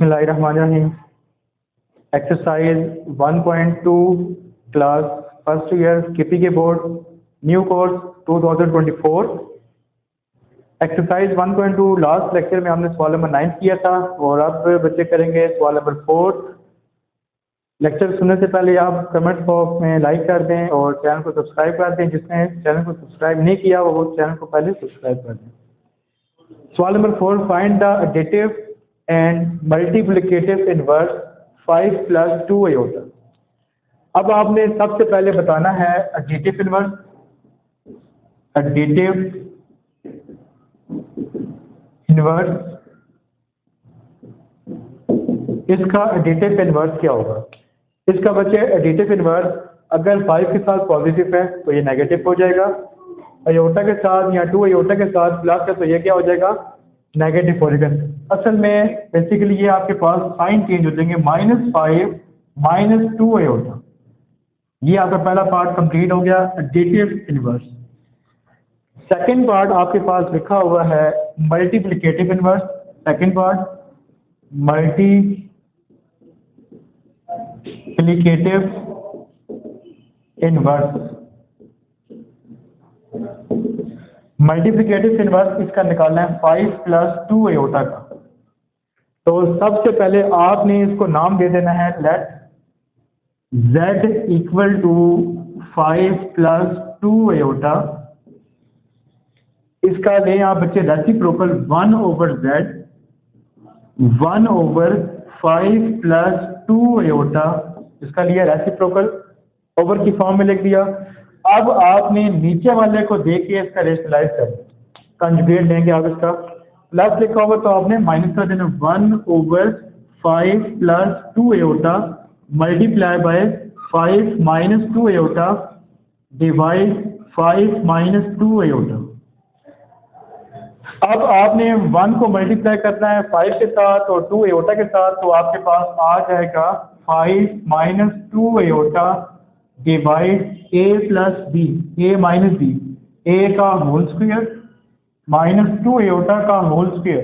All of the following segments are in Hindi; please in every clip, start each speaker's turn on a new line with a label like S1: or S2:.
S1: बिस्मिल्लाहिर्रहमानिर्रहीम। Exercise 1.2 class first year KPK board new course 2024। Exercise 1.2 last lecture में हमने सवाल नंबर 9 किया था और अब बच्चे करेंगे सवाल नंबर 4। लेक्चर सुनने से पहले आप कमेंट बॉक्स में लाइक कर दें और चैनल को सब्सक्राइब कर दें। जिसने चैनल को सब्सक्राइब नहीं किया वो चैनल को पहले सब्सक्राइब कर दें। सवाल number 4, find the additive and multiplicative inverse 5 + 2 iota. अब आपने सबसे पहले बताना है एडिटिव इनवर्स। एडिटिव इनवर्स, इसका एडिटिव इनवर्स क्या होगा? इसका बच्चे एडिटिव इनवर्स अगर 5 के साथ पॉजिटिव है तो ये नेगेटिव हो जाएगा, आयोटा के साथ या 2 आयोटा के साथ प्लस है तो ये क्या हो जाएगा? नेगेटिव हो जाएगा। असल में बेसिकली ये आपके पास साइन चेंज हो जाएंगे, -5 - 2 आयोटा। ये आपका पहला पार्ट कंप्लीट हो गया, एडिटिव इनवर्स। सेकंड पार्ट आपके पास लिखा हुआ है multiplicative inverse. Second part multiplicative inverse. Multiplicative inverse इसका निकालना है 5 + 2 आयोटा का। तो सबसे पहले आपने इसको नाम दे देना है लेट z = 5 + 2 आयोटा। इसका लें आप बच्चे रेसिप्रोकल 1/z 1/5 + 2 आयोटा। इसका लिया रेसिप्रोकल, ओवर की फॉर्म में लिख दिया। अब आपने नीचे वाले को देख के इसका रेशनलाइज कर कंजुगेट लेंगे। आप इसका प्लस लिखा होगा तो आपने माइनस कर देना, 1/5 + 2 iota multiply by 5 - 2 iota divide 5 - 2 iota. अब आपने 1 को मल्टीप्लाई करना है 5 के साथ और 2 आयोटा के साथ, तो आपके पास आ जाएगा 5 - 2 iota divide a + b, a - b, a का होल स्क्वायर -2 आयोटा का होल स्क्वायर।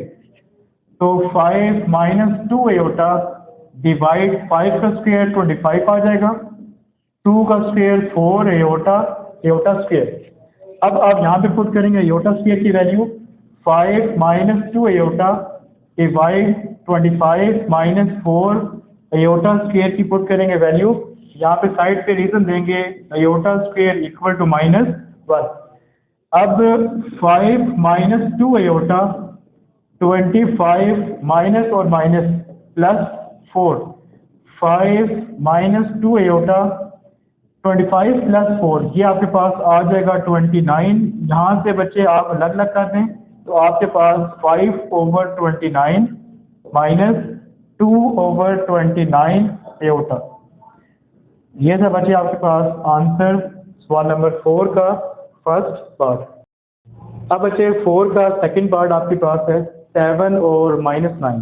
S1: तो 5 - 2 आयोटा डिवाइड 5 का स्क्वायर 25 आ जाएगा, 2 का स्क्वायर 4 आयोटा स्क्वायर। अब आप यहाँ पे पुट करेंगे आयोटा स्क्वायर की value 5 - 2 iota divide 25 - 4 iota square की पुट करेंगे वैल्यू। यहाँ पे साइड पे रीजन देंगे आयोटा स्क्वायर = -1। अब 5 - 2 आयोटा 25 माइनस और माइनस प्लस 4, 5 - 2 आयोटा 25 + 4, ये आपके पास आ जाएगा 29। यहाँ से बच्चे आप अलग अलग कर दें तो आपके पास 5/29 - 2/29 आयोटा। ये था बच्चे आपके पास आंसर सवाल नंबर 4 का फर्स्ट पार्ट। अब बच्चे 4 का सेकंड पार्ट आपके पास है 7 और -9।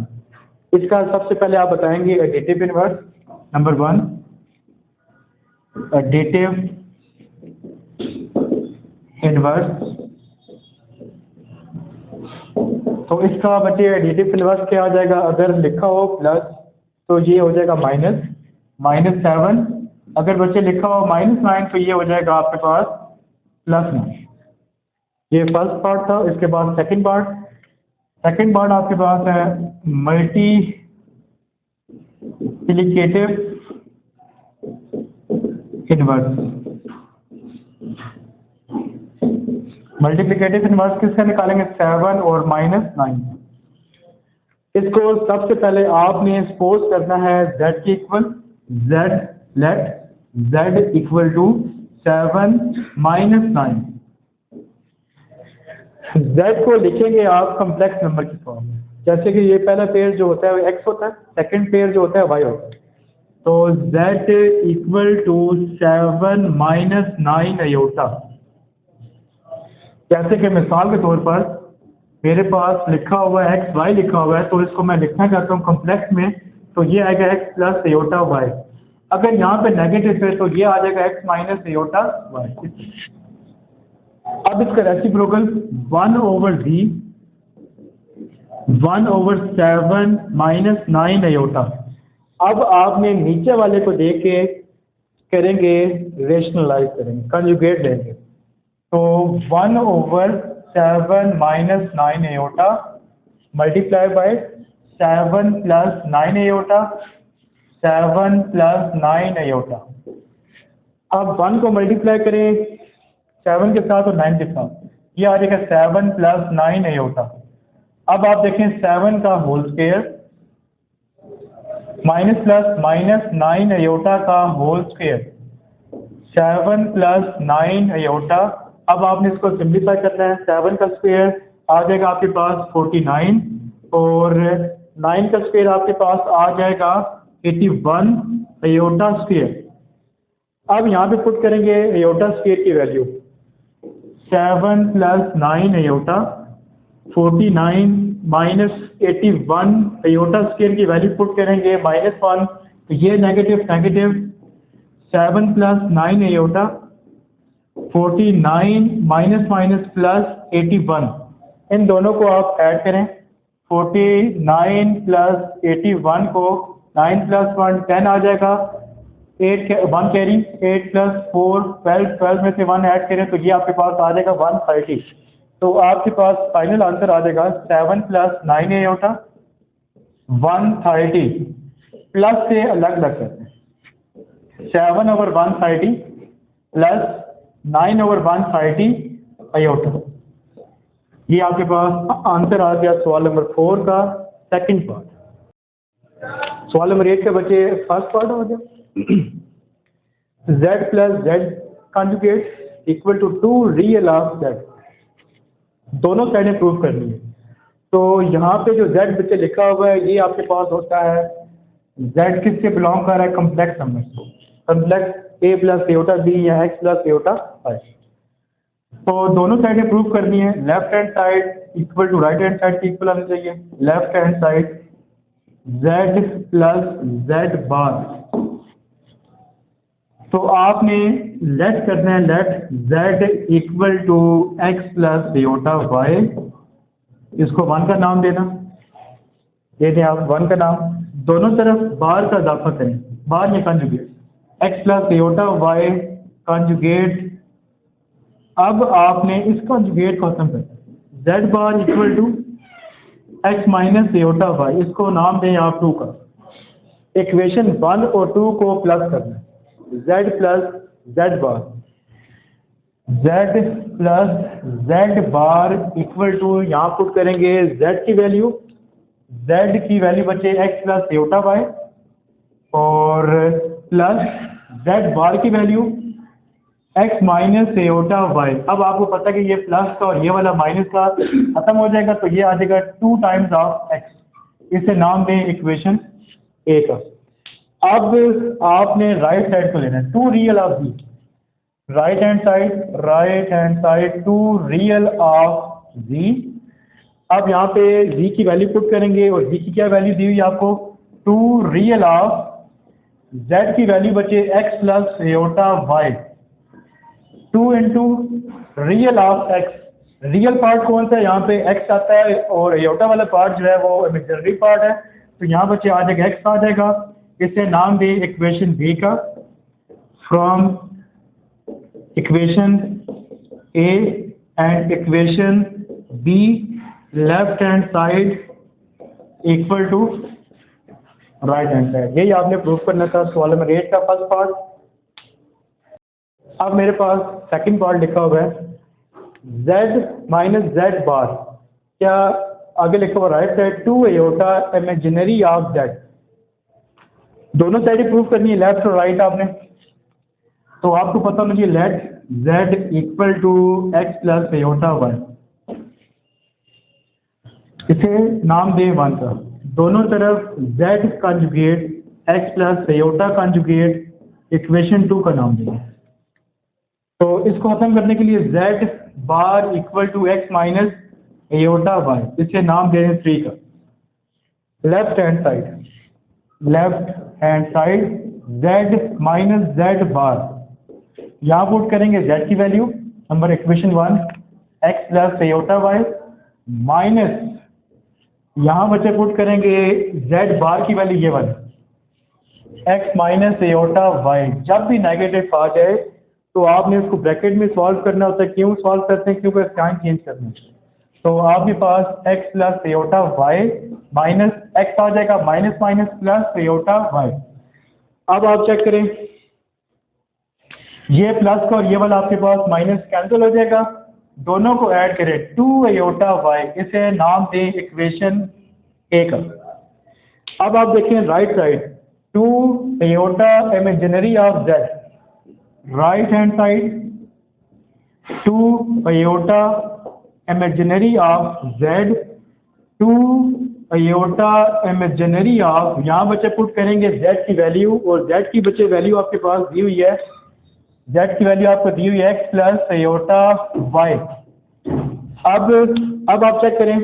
S1: इसका सबसे पहले आप बताएंगे additive inverse. Number 1 additive inverse. तो इसका बच्चे एडिटिव इनवर्स क्या आ जाएगा? अगर लिखा हो प्लस तो ये हो जाएगा -7। अगर बच्चे लिखा हो -9 तो ये हो जाएगा आपके पास +9। ये फर्स्ट पार्ट था। इसके बाद सेकंड पार्ट आपके पास है मल्टीप्लिकेटिव इनवर्स। मल्टीप्लिकेटिव इनवर्स किसका निकालेंगे? 7 और -9। इसको सबसे पहले आपने सपोज करना है z के इक्वल लेट z = 7 - 9। z को लिखेंगे आप कम्प्लेक्स नंबर की फॉर्म में। जैसे कि ये पहला पेयर जो होता है वो x होता है, सेकंड पेयर जो होता है y होता है। तो z = 7 - 9 आयोटा। जैसे कि मिसाल के तौर पर मेरे पास लिखा हुआ है x y लिखा हुआ है, तो इसको मैं लिखना चाहता हूँ कम्प्लेक्स में, तो ये आएगा x + आयोटा y। अगर यहाँ पे नेगेटिव है तो ये आ जाएगा x - आयोटा y। अब इसका रेसिप्रोकल 1/z 1/7 माइनस 9 आयोटा। अब आपने नीचे वाले को देख के करेंगे, रेशनलाइज करेंगे, कंजुगेट लेंगे। तो 1/7 minus 9 iota multiply by 7 plus 9 iota, 7 plus 9 iota. अब 1 को मल्टीप्लाई करें 7 के साथ और 9 के साथ, ये आ जाएगा 7 प्लस 9 आयोटा। अब आप देखें 7 का whole square minus plus minus 9 iota का होल स्क्वायर, 7 प्लस 9 आयोटा। अब आपने इसको सिंप्लीफाई करना है, 7 का स्क्वायर आ जाएगा आपके पास 49 और 9 का स्क्वायर आपके पास आ जाएगा 81 आयोटा स्क्वायर। अब यहाँ पे पुट करेंगे आयोटा स्क्वायर की value, 7 plus 9 iota 49 minus 81 iota square की वैल्यू पुट करेंगे -1, तो ये negative negative, 7 plus 9 iota 49 minus minus plus 81, इन दोनों को आप ऐड करें, 49 प्लस 81 को 9 प्लस 1 10 आ जाएगा, 1 कैरी, 8 प्लस 4 12, 12 में से 1 ऐड करें तो ये आपके पास आ जाएगा 130। तो आपके पास फाइनल आंसर आ जाएगा 7 प्लस 9 आयोटा 130, प्लस से अलग अलग करते हैं, 7/130 प्लस 9/130 आयोटा। ये आपके पास आंसर आ गया सवाल नंबर 4 का सेकंड पार्ट। सवाल नंबर 8 के बच्चे फर्स्ट पार्ट हो गया। Z plus Z conjugate equal to 2 real of Z, दोनों साइडें प्रूव करनी है। तो यहाँ पे जो Z बच्चे लिखा हुआ है ये आपके पास होता है, Z किससे बिलोंग कर रहा है, कम्प्लेक्स नंबर को, complex a plus iota b या x प्लस एयोटा y। तो दोनों साइडें प्रूव करनी है, left hand side equal to right hand side के इक्वल आनी चाहिए। Left hand side Z plus Z bar, तो आपने लेट करना है, let Z equal to x plus aorta y, इसको 1 का नाम देना, ये दें आप 1 का नाम, दोनों तरफ बार का इजाफा करें, बार या conjugate, x plus aorta y conjugate. अब आपने इस कंजुगेट को खत्म करना, z bar equal to x minus iota y, इसको नाम दें आप 2 का। इक्वेशन 1 और 2 को प्लस करना है, z plus z bar, z plus z bar equal to, यहाँ पुट करेंगे z की वैल्यू, z की वैल्यू बचे x प्लस एयोटा y और प्लस z बार की value x minus iota y। अब आपको पता है कि ये प्लस का और ये वाला माइनस का खत्म हो जाएगा, तो ये आ जाएगा 2 टाइम्स ऑफ x, इसे नाम दें इक्वेशन a का। अब आपने राइट साइड को लेना है, 2 real of v, right hand side 2 real of v। अब यहाँ पे v की वैल्यू पुट करेंगे और v की क्या वैल्यू दी हुई है आपको, 2 रियल ऑफ z की वैल्यू बचे x plus aorta y, 2 into real of x, real part कौन सा है, यहाँ पे x आता है और एयोटा वाला पार्ट जो है वो इमेजिनरी पार्ट है, तो यहाँ बच्चे आ जाएगा x आ जाएगा, इसे नाम दे इक्वेशन b का। From equation a and equation b left hand side equal to right hand side, यही आपने प्रूव करना था सवाल नंबर 8 का फर्स्ट पार्ट। अब मेरे पास सेकंड पार्ट लिखा हुआ है, z माइनस z बार, क्या आगे लिखा हुआ right side 2 aorta imaginary of z, दोनों साइड प्रूव करनी है लेफ्ट और राइट आपने। तो आपको पता होना चाहिए let z equal to x plus aorta y, इसे नाम दे 1 का, दोनों तरफ z conjugate x plus iota conjugate equation 2 का नाम देंगे। तो इसको खत्म करने के लिए z bar equal to x minus iota y, इसे नाम दे 3 का। Left hand side z minus z bar, यहाँ पुट करेंगे z की value number equation 1 x plus aorta y minus यहाँ बच्चे पुट करेंगे z बार की वैल्यू ये वाली x माइनस एओटा वाई। जब भी नेगेटिव आ जाए तो आपने उसको ब्रैकेट में सॉल्व करना होता है। क्यों सॉल्व करते हैं? क्योंकि साइन चेंज करना है। तो आपके पास x plus iota y minus x आ जाएगा, minus minus plus iota y. अब आप चेक करें, ये प्लस का और ये वाला आपके पास माइनस कैंसिल हो जाएगा, दोनों को ऐड करें 2 एओटा वाई, इसे नाम दें इक्वेशन ए का। अब आप देखें right side 2 aorta imaginary of z, right hand side 2 aorta imaginary of z, 2 aorta imaginary of, यहाँ बच्चे पुट करेंगे z की वैल्यू, और z की बच्चे वैल्यू आपके पास दी हुई है, z की वैल्यू आपको दी हुई है x प्लस एओटा y। अब आप चेक करें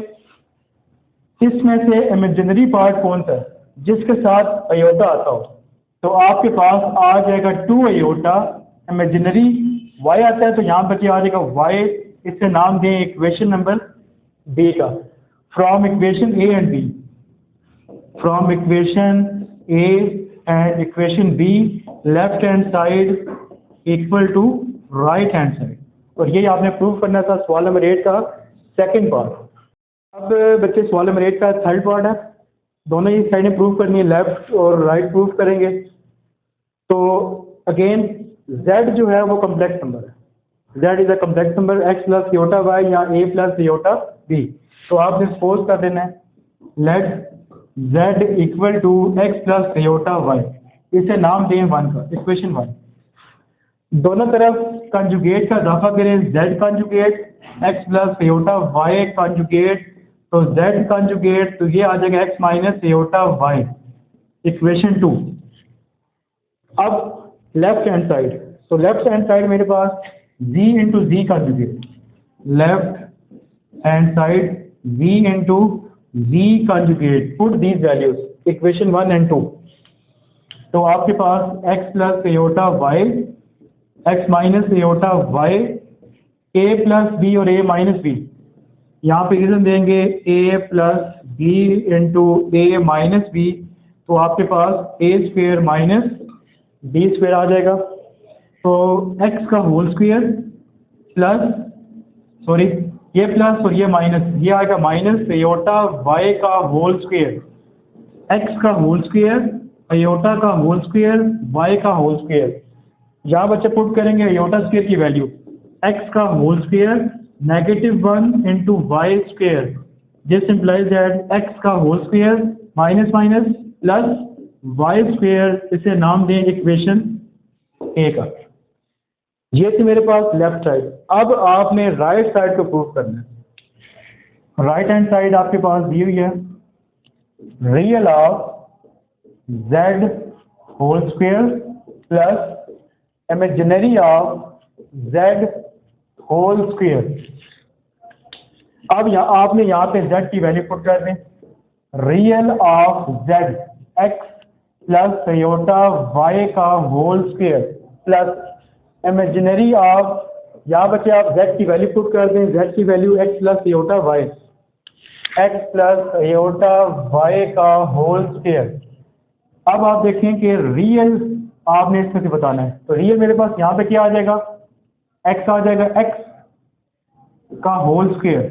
S1: इसमें से इमेजिनरी पार्ट कौन सा है जिसके साथ एओटा आता हो। तो आपके पास आ जाएगा 2 एओटा इमेजिनरी y आता है, तो यहाँ बच्चे आ जाएगा y, इससे नाम दें इक्वेशन नंबर बी का। From equation A and B, from equation A and equation B, left hand side equal to right hand side. और ये आपने प्रूव करना था सवाल नंबर 8 का सेकंड पार्ट। अब बच्चे सवाल नंबर 8 का थर्ड पार्ट है, दोनों ही साइडें प्रूव करनी है, लेफ्ट और राइट प्रूव करेंगे। तो अगेन z जो है वो कम्प्लेक्स नंबर है, z is a complex number, x plus iota y या a प्लस एओटा b। तो आपने सपोज कर देना है let z equal to x plus iota y, इसे नाम दें 1 का, इक्वेशन 1। दोनों तरफ कंजुगेट का इजाफा करें, z conjugate x plus iota y conjugate, तो z कंजुगेट, तो ये आ जाएगा x minus iota y, equation 2। अब लेफ्ट हैंड साइड, तो लेफ्ट हैंड साइड मेरे पास z into z conjugate, left hand side z into z conjugate, put these values equation 1 and 2। तो आपके पास x plus iota y, x minus iota y, a plus b और a माइनस b, यहाँ पे रीजन देंगे a plus b into a minus b, तो आपके पास a square minus b square आ जाएगा। तो x का होल स्क्वेयर प्लस, सॉरी ये प्लस और ये माइनस, ये आएगा माइनस एओटा y का होल स्क्वेयर, x का होल स्क्वेयर, एओटा का होल स्क्वेयर, y का होल स्क्वेयर। यहाँ बच्चे पुट करेंगे एओटा स्क्वेयर की वैल्यू x का whole square -1 into y square, this implies that x का whole square minus minus plus y square, इसे नाम दें इक्वेशन ए का। ये थी मेरे पास लेफ्ट साइड। अब आपने राइट साइड को प्रूव करना है। राइट हैंड साइड आपके पास दी हुई है real of z whole square plus imaginary of z whole square. अब आपने यहाँ पे z की वैल्यू पुट कर दें, real of z x plus iota y का whole square plus imaginary of, यहाँ बच्चे आप z की वैल्यू पुट कर दें, z की value x plus iota y, x plus iota y का होल स्क्वेयर। अब आप देखें कि रियल आपने इसमें से बताना है, तो रियल मेरे पास यहाँ पे क्या आ जाएगा, x आ जाएगा x का होल स्क्वेयर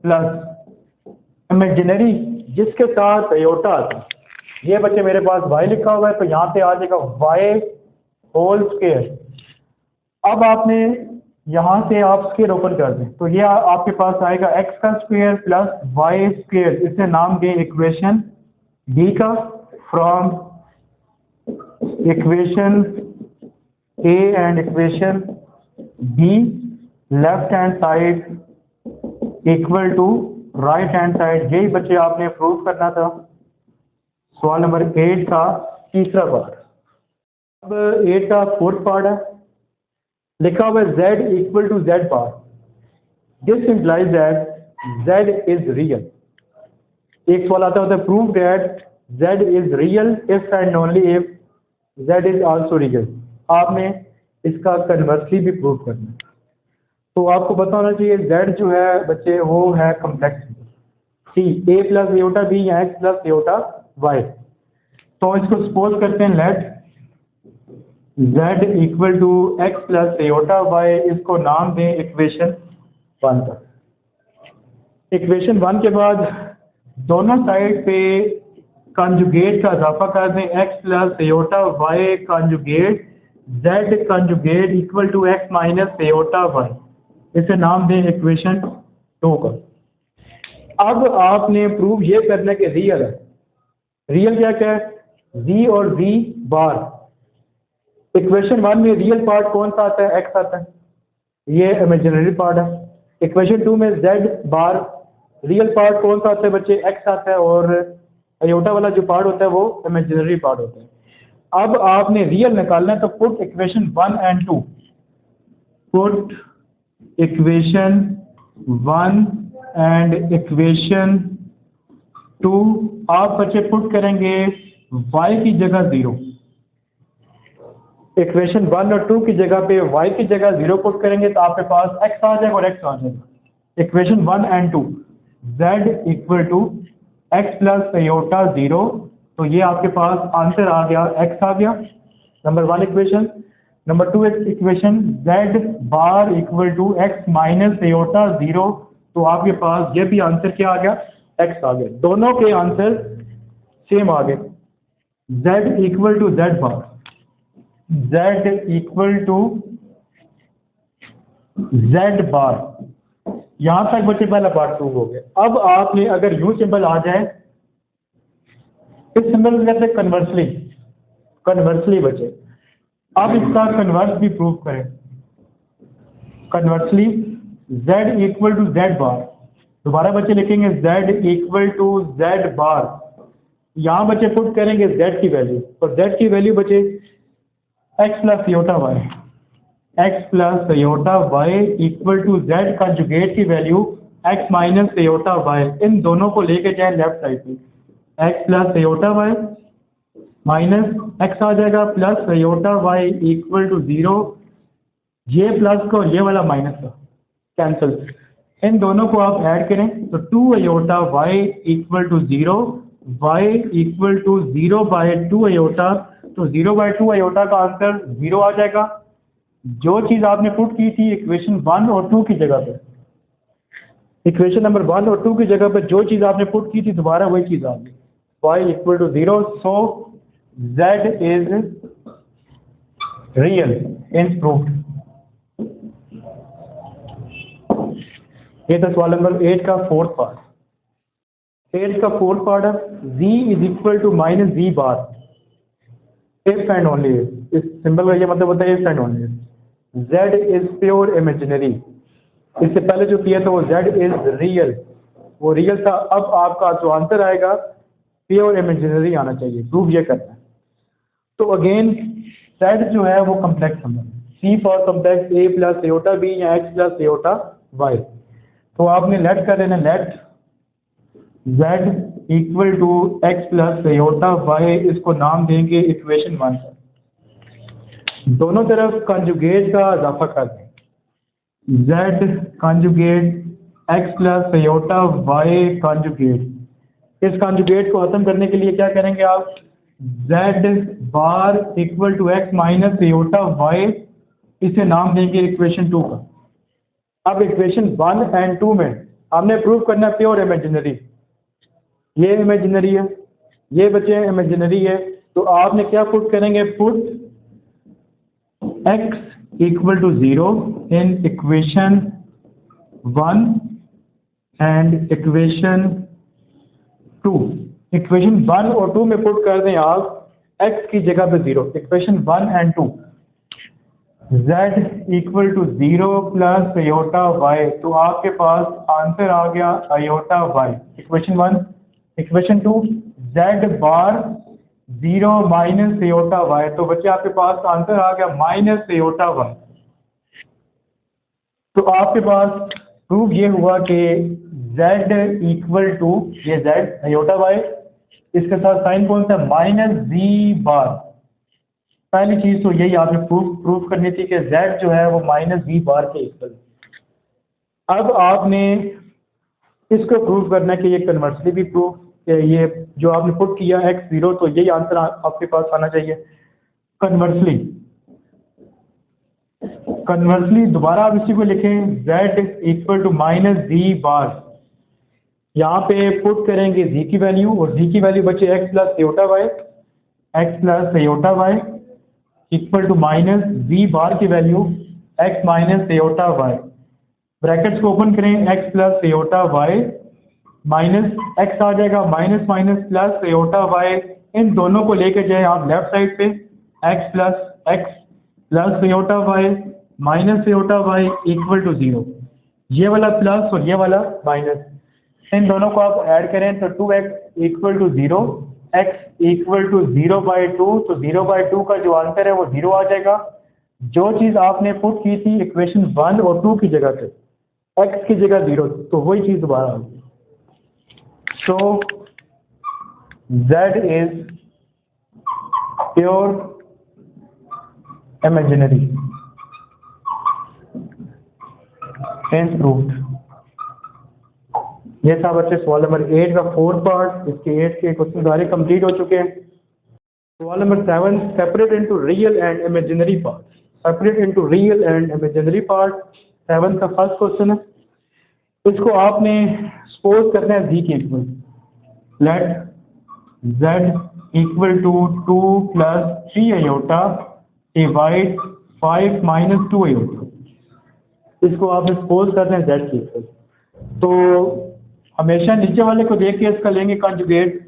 S1: प्लस इमेजिनरी जिसके साथ एओटा आता है, ये बच्चे मेरे पास y लिखा हुआ है, तो यहाँ पे आ जाएगा y होल स्क्वेयर। अब आपने यहाँ से आप स्क्वेयर ओपन कर दें, तो ये आपके पास आएगा x का स्क्वेयर प्लस y स्क्वेयर, इसे नाम दें इक्वेशन b का। From equation a and equation b, left hand side equal to right hand side. यही बच्चे आपने प्रूव करना था सवाल नंबर 8 का तीसरा पार्ट। अब 8 का फोर्थ पार्ट है, लिखा हुआ है z equal to z part, this implies that z is real. एक सवाल आता होता है prove that z is real if and only if z is also real. आपने इसका कन्वर्सली भी प्रूव करना है। तो आपको पता होना चाहिए z जो है बच्चे वो है complex number, c a plus iota b या एक्स प्लस एयोटा वाई। तो इसको सपोज करते हैं let z equal to x plus iota y, इसको नाम दें इक्वेशन 1 का। इक्वेशन 1 के बाद दोनों साइड पे कंजुगेट का इजाफा कर दें, x plus iota y conjugate z conjugate equal to x minus iota y, इसे नाम दें इक्वेशन 2 का। अब आपने प्रूव ये करना कि रियल है। रियल क्या क्या है? z और z बार। इक्वेशन 1 में रियल पार्ट कौन सा आता है? x आता है, ये इमेजिनरी पार्ट है। इक्वेशन 2 में z बार रियल पार्ट कौन सा आता है बच्चे? x आता है, और अयोटा वाला जो पार्ट होता है वो इमेजिनरी पार्ट होता है। अब आपने रियल निकालना है, तो put equation 1 and 2, put equation 1 and equation 2 आप बच्चे पुट करेंगे y की जगह 0। इक्वेशन 1 और 2 की जगह पे y की जगह 0 पुट करेंगे तो आपके पास x आ जाएगा और x आ जाएगा। Equation 1 and 2 z equal to x plus iota 0, तो ये आपके पास आंसर आ गया, x आ गया, number 1 equation. Number 2 equation z bar equal to x minus iota 0, तो आपके पास ये भी आंसर क्या आ गया? x आ गया। दोनों के आंसर सेम आ गए। z equal to z bar, z equal to z bar, यहां तक बच्चे पहला पार्ट प्रूव हो गया। अब आपने अगर यूं सिंबल आ जाए, इस सिंबल कहते हैं कन्वर्सली, कन्वर्सली बच्चे अब इसका कन्वर्स भी प्रूव करें। Conversely z equal to z bar, दोबारा बच्चे लिखेंगे z equal to z bar, यहां बच्चे पुट करेंगे z की वैल्यू, और z की वैल्यू बच्चे x plus iota y, x plus iota y equal to z conjugate की value x minus iota y, इन दोनों को लेके जाए लेफ्ट साइड पे, x plus iota y minus x आ जाएगा plus iota y equal to 0, ये प्लस का और ये वाला माइनस का कैंसिल, इन दोनों को आप ऐड करें तो 2 iota y equal to 0, y equal to 0 by 2 iota, तो 0 बाय 2 एयोटा का आंसर 0 आ जाएगा। जो चीज़ आपने पुट की थी इक्वेशन 1 और 2 की जगह पे, इक्वेशन नंबर 1 और 2 की जगह पे जो चीज़ आपने पुट की थी दोबारा वही चीज़ आ गई, y equal to 0, so z is real in proved. ये था सवाल नंबर 8 का फोर्थ पार्ट। 8 का फोर्थ पार्ट है z is equal to minus z bar, if and only if, इस सिंबल का ये मतलब होता है if and only if, z is pure imaginary. इससे पहले जो किया था वो z इज रियल, वो रियल था। अब आपका जो आंसर आएगा प्योर इमेजिनरी आना चाहिए, प्रूव ये करना है। तो अगेन z जो है वो complex number, c for complex a plus iota b या x प्लस एयोटा y, तो आपने लेट कर लेना, let z equal to x plus aorta y, इसको नाम देंगे इक्वेशन 1 का। दोनों तरफ कंजुगेट का इजाफा कर दें, z conjugate x plus aorta y conjugate. इस कंजुगेट को खत्म करने के लिए क्या करेंगे आप? z bar equal to x minus iota y, इसे नाम देंगे इक्वेशन 2 का। अब इक्वेशन 1 एंड 2 में हमने प्रूव करना है प्योर इमेजिनरी, ये इमेजिनरी है, ये बच्चे इमेजिनरी है, तो आपने क्या पुट करेंगे? Put x equal to 0 in equation 1 and equation 2। Equation 1 और 2 में पुट कर दें आप x की जगह पे 0, equation 1 and 2, z equal to 0 plus aorta y, तो आपके पास आंसर आ गया एयोटा y, इक्वेशन 1। इक्वेशन 2 z bar 0 minus iota y, तो बच्चे आपके पास आंसर आ गया माइनस एयोटा y। तो आपके पास प्रूफ ये हुआ कि z इक्वल टू ये z एयोटा y, इसके साथ साइन कौन सा? माइनस z बार। पहली चीज तो यही आपने प्रूफ करनी थी कि z जो है वो माइनस z बार के इक्वल। अब आपने इसको प्रूव करना है कि ये कन्वर्सली भी प्रूव ये जो आपने पुट किया x0 तो यही आंसर आपके पास आना चाहिए। कन्वर्सली दोबारा आप इसी को लिखें z इक्वल टू माइनस जी बार। यहाँ पे पुट करेंगे z की वैल्यू और z की वैल्यू बचे x plus aorta y equal to minus v bar की value x minus iota y। Brackets को ओपन करें x plus aorta y minus x आ जाएगा minus minus plus aorta y। इन दोनों को लेके जाए आप लेफ्ट साइड पे x plus aorta y minus iota y equal to 0। ये वाला प्लस और ये वाला माइनस, इन दोनों को आप ऐड करें तो 2x equal to 0 x equal to 0/2। तो 0/2 का जो आंसर है वो 0 आ जाएगा। जो चीज़ आपने पुट की थी इक्वेशन 1 और 2 की जगह पे x की जगह 0 तो वही चीज़ दोबारा आ गई। सो z is pure imaginary hence proved. ये था बच्चे सवाल नंबर 8 का 4 पार्ट। इसके 8 के क्वेश्चन सारे कंप्लीट हो चुके हैं। सवाल number 7 separate into real and imaginary part. Separate into real and imaginary part 7 का फर्स्ट क्वेश्चन है। इसको आपने सपोज करना है z के equal. Let z equal to 2 plus 3 iota divide 5 minus 2 iota. इसको आपने सपोज करना है z के इक्वल। तो हमेशा नीचे वाले को देख के इसका लेंगे कंजुगेट।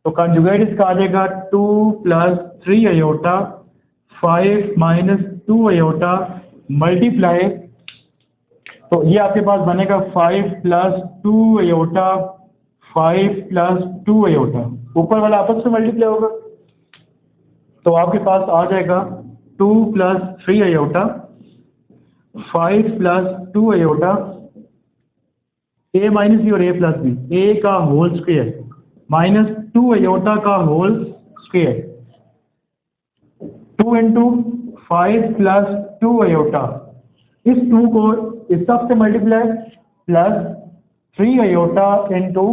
S1: तो कंजुगेट इसका आ जाएगा 2 plus 3 iota 5 minus 2 iota multiply. तो ये आपके पास बनेगा 5 प्लस 2 अयोटा 5 प्लस 2 अयोटा। ऊपर वाला आपस में मल्टीप्लाई होगा तो आपके पास आ जाएगा 2 plus 3 iota 5 plus 2 iota a minus b और a प्लस बी, a का होल स्क्वायर माइनस 2 अयोटा का whole square 2 into 5 plus 2 iota. इस 2 को इस सब से multiply plus 3 iota into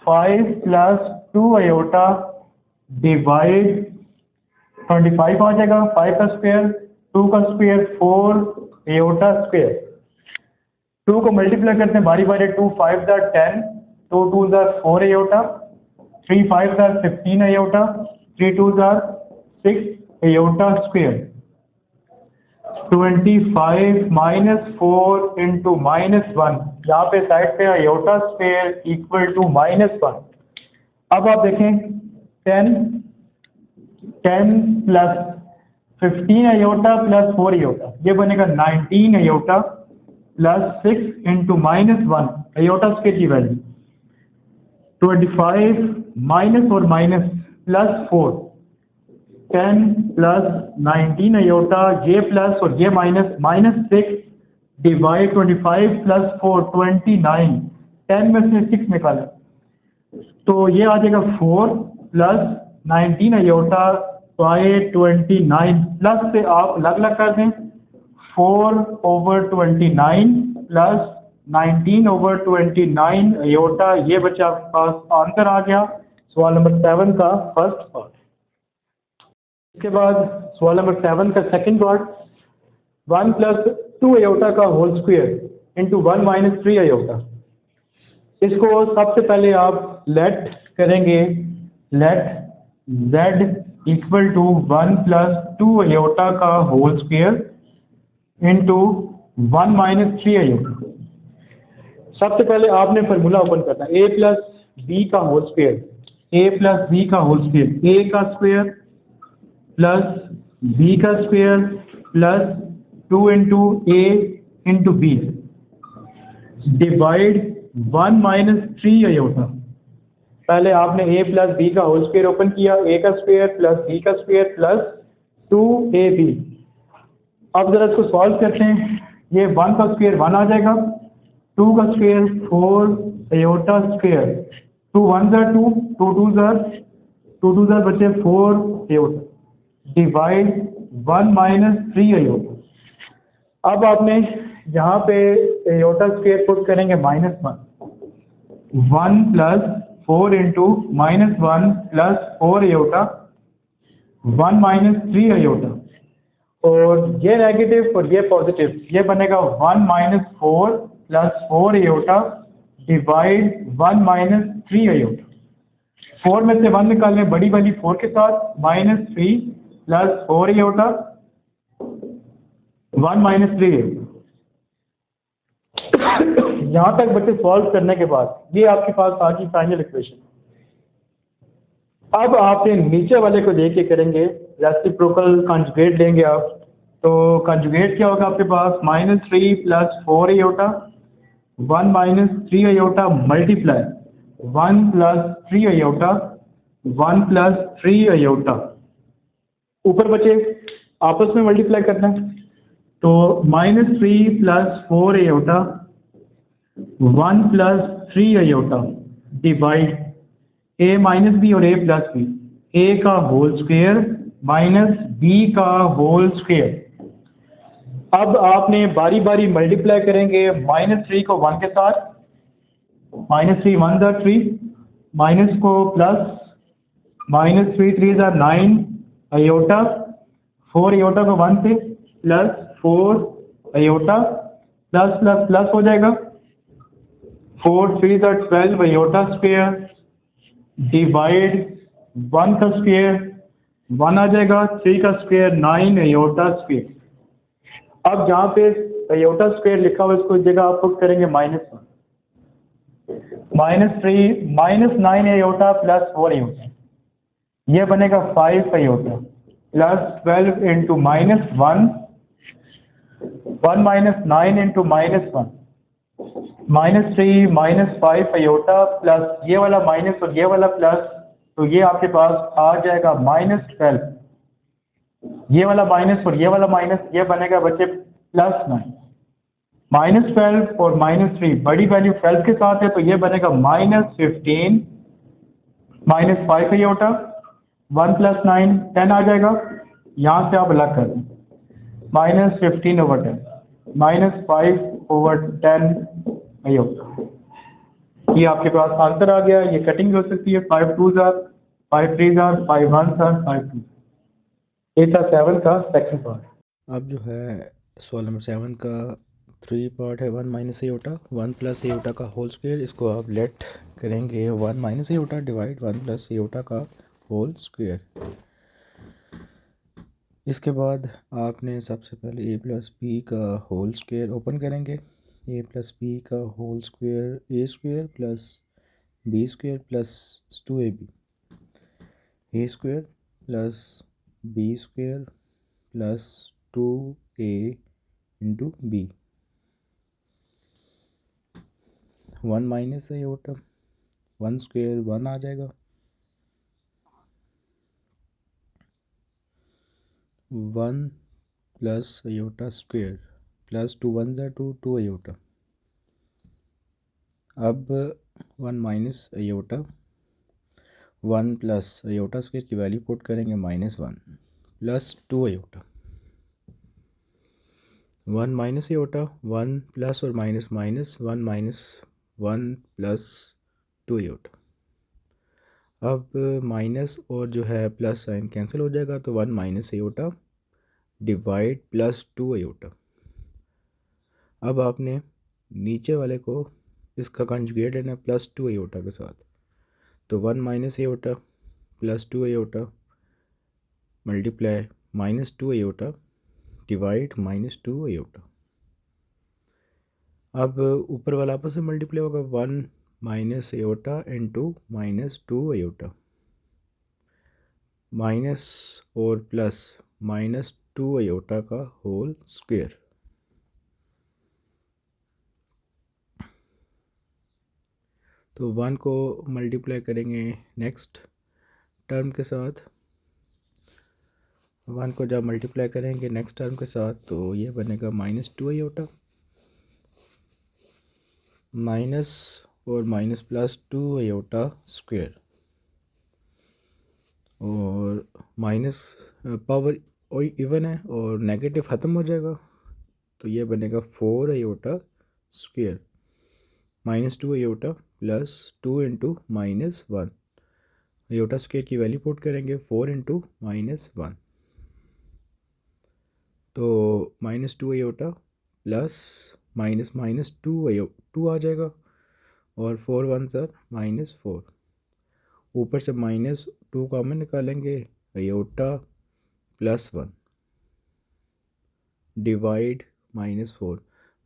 S1: 5 plus 2 iota divide 25 आ जाएगा। 5 का स्क्वायर 2 का स्क्वायर 4 अयोटा स्क्वायर। 2 को मल्टीप्लाई करते हैं बारी बारी। 2 5 दा 10 2 2 दा 4 अयोटा 3 5 दा 15 अयोटा 3 2 दा 6 iota square. 25 minus 4 into minus 1। यहाँ पे साइड पे iota square equal to minus 1। अब आप देखें 10 प्लस 15 अयोटा प्लस 4 अयोटा ये बनेगा 19 iota plus 6 into minus 1 iota square की वैल्यू 25 माइनस और माइनस प्लस 4 10 प्लस 19 अयोटा ये प्लस और ये माइनस माइनस 6 डिवाइड 25 प्लस 4 29 10 में से 6 निकालें तो ये आ जाएगा 4 प्लस 19 अयोटा बाय 29 प्लस से आप अलग अलग कर दें 4/29 प्लस 19/29 अयोटा। ये बच्चा आपके पास आंसर आ गया सवाल नंबर 7 का फर्स्ट पार्ट। इसके बाद सवाल नंबर 7 का सेकंड पार्ट 1 प्लस 2 अयोटा का whole square into 1 minus 3 iota. इसको सबसे पहले आप लेट करेंगे let z equal to 1 plus 2 iota का whole square into 1 minus 3 iota. सबसे पहले आपने फार्मूला ओपन करना है a प्लस बी का whole square a plus b का होल स्क्वायर a का स्क्वायर प्लस b का square plus 2 into a into b divide 1 minus 3 iota. पहले आपने a प्लस बी का होल स्क्वायर ओपन किया a का स्क्वायर प्लस b का स्क्वायर प्लस 2ab। अब जरा इसको सॉल्व करते हैं। ये 1 का स्क्वायर 1 आ जाएगा 2 का स्क्वायर 4 अयोटा स्क्वायर 2 1 ज़ा 2 2 2 ज़ा बचे 4 अयोटा डिवाइड 1 माइनस 3 अयोटा। अब आपने यहाँ पे अयोटा स्क्वायर पुट करेंगे -1 1 plus 4 into -1 plus 4 iota 1 minus 3 iota, और ये नेगेटिव और ये पॉजिटिव, ये बनेगा 1 minus 4 plus 4 iota divide 1 minus 3 iota. 4 में से 1 निकालें बड़ी वाली 4 के साथ, -3 प्लस 4 आयोटा 1 माइनस 3 आयोटा। यहाँ तक बच्चे सॉल्व करने के बाद ये आपके पास आ गई फाइनल इक्वेशन। अब आपने नीचे वाले को देख के करेंगे, रेसिप्रोकल कंजुगेट लेंगे आप, तो कंजुगेट क्या होगा आपके पास, -3 plus 4 iota 1 minus 3 iota multiply 1 plus 3 iota 1 plus 3 iota, ऊपर बचे आपस में मल्टीप्लाई करना है, तो -3 plus 4 iota 1 plus 3 iota divide a minus b और a प्लस बी, a का होल स्क्वायर माइनस b का होल स्क्वायर। अब आपने बारी बारी मल्टीप्लाई करेंगे, -3 को 1 के साथ, -3 1 ज़ा 3, माइनस को प्लस, -3 3 ज़ा 9 आयोटा, 4 आयोटा को 1 से plus 4 iota plus plus plus हो जाएगा, 4 3 ज़ा 12 आयोटा स्क्वायर डिवाइड 1 का स्क्वायर 1 आ जाएगा, 3 का स्क्वायर 9 आयोटा स्क्वायर। अब जहाँ पे आयोटा स्क्वायर लिखा हुआ है इसको इस जगह आप पुट करेंगे -1, -3 -9 आयोटा प्लस 4 आयोटा, ये बनेगा 5 iota plus 12 into -1, 1 minus 9 into -1, -3 -5 iota plus ये वाला माइनस और ये वाला प्लस, तो ये आपके पास आ जाएगा -12, ये वाला माइनस और ये वाला माइनस, ये बनेगा बच्चे +9, -12 और -3 बड़ी वैल्यू 12 के साथ है, तो ये बनेगा -15 -5 आयोटा 1 प्लस 9 10 आ जाएगा, यहाँ से आप अलग कर दें, -15/10 -5/10 आयोटा, ये आपके पास आंसर आ गया। ये कटिंग हो सकती है, 5 2 ज़ार 5 3 ज़ार 5 1 ज़ार 5 2, ये था 7 का सेकंड पार्ट।
S2: अब जो है सवाल नंबर 7 का 3 पार्ट है, 1 माइनस एयोटा 1 प्लस एयोटा का होल स्क्वायर, इसको आप लेट करेंगे 1 minus iota divide 1 plus iota का होल स्क्वायर। इसके बाद आपने सबसे पहले a प्लस बी का होल स्क्वायर ओपन करेंगे, a प्लस बी का whole square a square plus b square plus 2ab, a square plus b square plus 2a into b, 1 minus iota 1 square 1 आ जाएगा, 1 प्लस आयोटा स्क्वायर प्लस 2 1 ज़ा 2 2 आयोटा। अब 1 minus iota 1 plus iota square की वैल्यू पुट करेंगे -1 plus 2 iota, 1 minus iota 1 plus और minus minus 1 minus 1 plus 2 iota. अब माइनस और जो है प्लस साइन कैंसिल हो जाएगा, तो 1 minus iota divide plus 2 iota. अब आपने नीचे वाले को इसका कंजुगेट लेना प्लस 2 आयोटा के साथ, तो 1 minus iota plus 2 iota multiply -2 iota divide -2 iota. अब ऊपर वाला आपस में मल्टीप्लाई होगा, 1 minus iota into -2 iota, minus और प्लस -2 आयोटा का होल स्क्वायर। तो 1 को मल्टीप्लाई करेंगे नेक्स्ट टर्म के साथ, 1 को जब मल्टीप्लाई करेंगे नेक्स्ट टर्म के साथ, तो ये बनेगा -2 आयोटा माइनस और माइनस प्लस 2 आयोटा स्क्वायर, और माइनस पावर इवन है और नेगेटिव ख़त्म हो जाएगा, तो ये बनेगा 4 iota square -2 iota plus 2 into minus 1। Iota square की वैल्यू पुट करेंगे 4 इंटू माइनस 1, तो minus 2 iota plus minus minus 2 आ जाएगा, और 4 वन सर -4। ऊपर से -2 कॉमन निकालेंगे, iota plus 1 divide -4,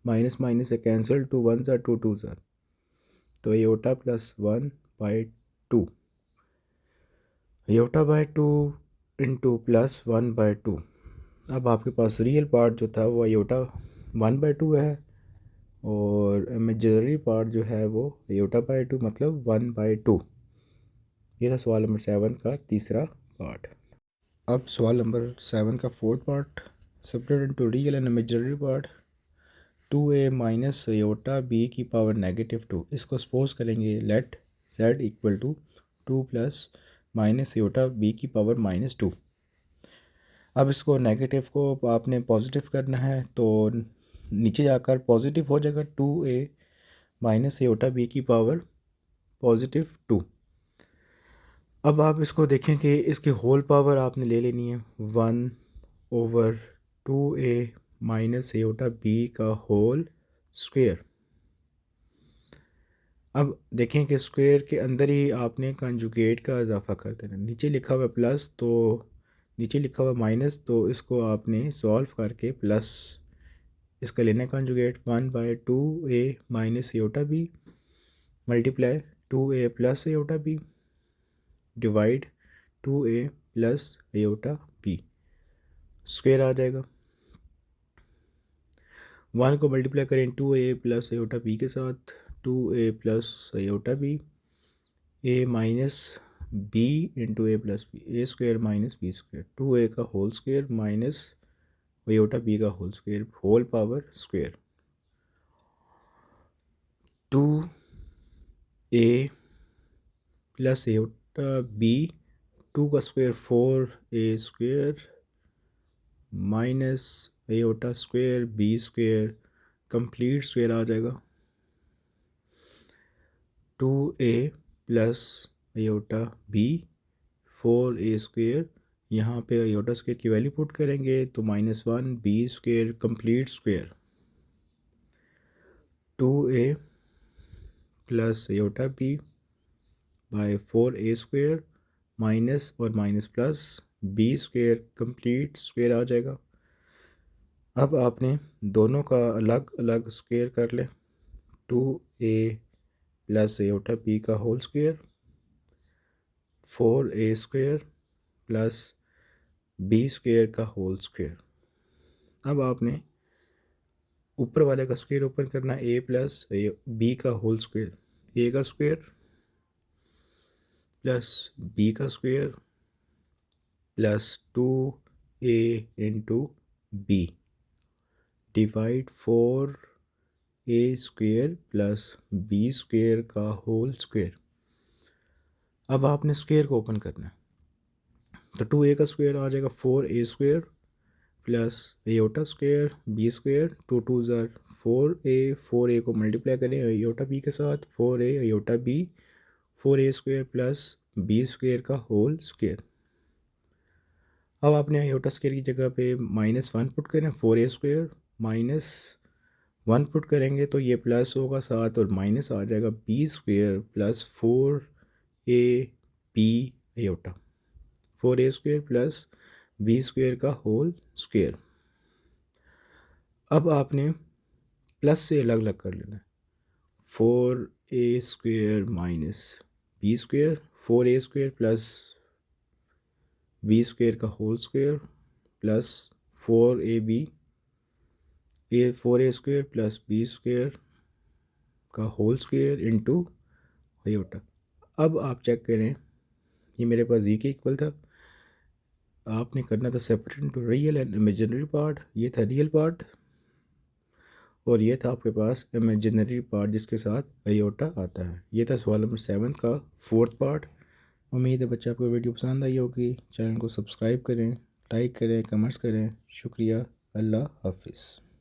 S2: minus minus से कैंसिल, 2 वन सर 2 2 सर, तो iota plus 1/2, iota by 2 into plus 1/2। अब आपके पास रियल पार्ट जो था वो आयोटा 1/2 है, और इमेजिनरी पार्ट जो है वो आयोटा बाय 2 मतलब 1/2। ये था सवाल नंबर 7 का तीसरा पार्ट। अब सवाल नंबर 7 का fourth part, separate into real and imaginary part. 2a minus iota b की पावर -2, इसको सपोज करेंगे let z equal to 2 plus minus iota b की पावर -2। अब इसको नेगेटिव को आपने पॉजिटिव करना है, तो नीचे जाकर पॉजिटिव हो जाएगा, 2a माइनस आयोटा b की पावर +2। अब आप इसको देखें कि इसकी होल पावर आपने ले लेनी है 1/2a माइनस आयोटा b का होल स्क्वायर। अब देखें कि स्क्वायर के अंदर ही आपने कंजुगेट का इजाफा कर देना। नीचे लिखा हुआ प्लस, तो नीचे लिखा हुआ माइनस, तो इसको आपने सॉल्व करके प्लस इसका लेना conjugate 1/2a minus iota b multiply 2a plus iota b divide 2a plus iota b, square आ जाएगा। 1 को मल्टीप्लाई करें 2a प्लस आयोटा b के साथ, 2a plus iota b, a minus b into a plus b, a square minus b square, 2a का whole square minus iota b का whole square, whole power square. 2a plus iota b, 2 का square 4a square minus iota square b square, complete square आ जाएगा। 2a plus iota b 4a square, यहाँ पे आयोटा स्क्वायर की वैल्यू पुट करेंगे तो -1 b square complete square. 2a plus iota b by 4a square minus और minus plus b square complete square आ जाएगा। अब आपने दोनों का अलग अलग स्क्वायर कर लें, 2a प्लस आयोटा b का whole square, 4a square plus b square का होल स्क्वायर। अब आपने ऊपर वाले का स्क्वायर ओपन करना, a प्लस b का होल स्क्वायर, a का स्क्वायर प्लस b का square plus 2a into b divide 4a square plus b square का होल स्क्वायर। अब आपने स्क्वायर को ओपन करना है, तो 2a का स्क्वायर आ जाएगा 4a square plus iota square b square, 2 2 ज़ार 4a, 4a को मल्टीप्लाई करें आयोटा b के साथ, 4a iota b, 4a square plus b square का होल स्क्वायर। अब आपने आयोटा स्क्वायर की जगह पे -1 पुट करें, 4a स्क्वायर -1 पुट करेंगे तो ये प्लस होगा साथ और माइनस आ जाएगा b square plus 4a b iota, 4a square plus b square का होल स्क्वायर। अब आपने प्लस से अलग अलग कर लेना है, 4a square minus b square, 4a square plus b square का whole square plus 4ab, 4a square plus b square का होल स्क्वायर इंटू आयोटा। अब आप चेक करें, ये मेरे पास जी के इक्वल था, आपने करना था separate into real and imaginary part. ये था रियल पार्ट और ये था आपके पास इमेजिनरी पार्ट जिसके साथ आयोटा आता है। ये था सवाल नंबर 7 का फोर्थ पार्ट। उम्मीद है बच्चे आपको वीडियो पसंद आई होगी। चैनल को सब्सक्राइब करें, लाइक करें, कमेंट्स करें। शुक्रिया। अल्लाह हाफिज़।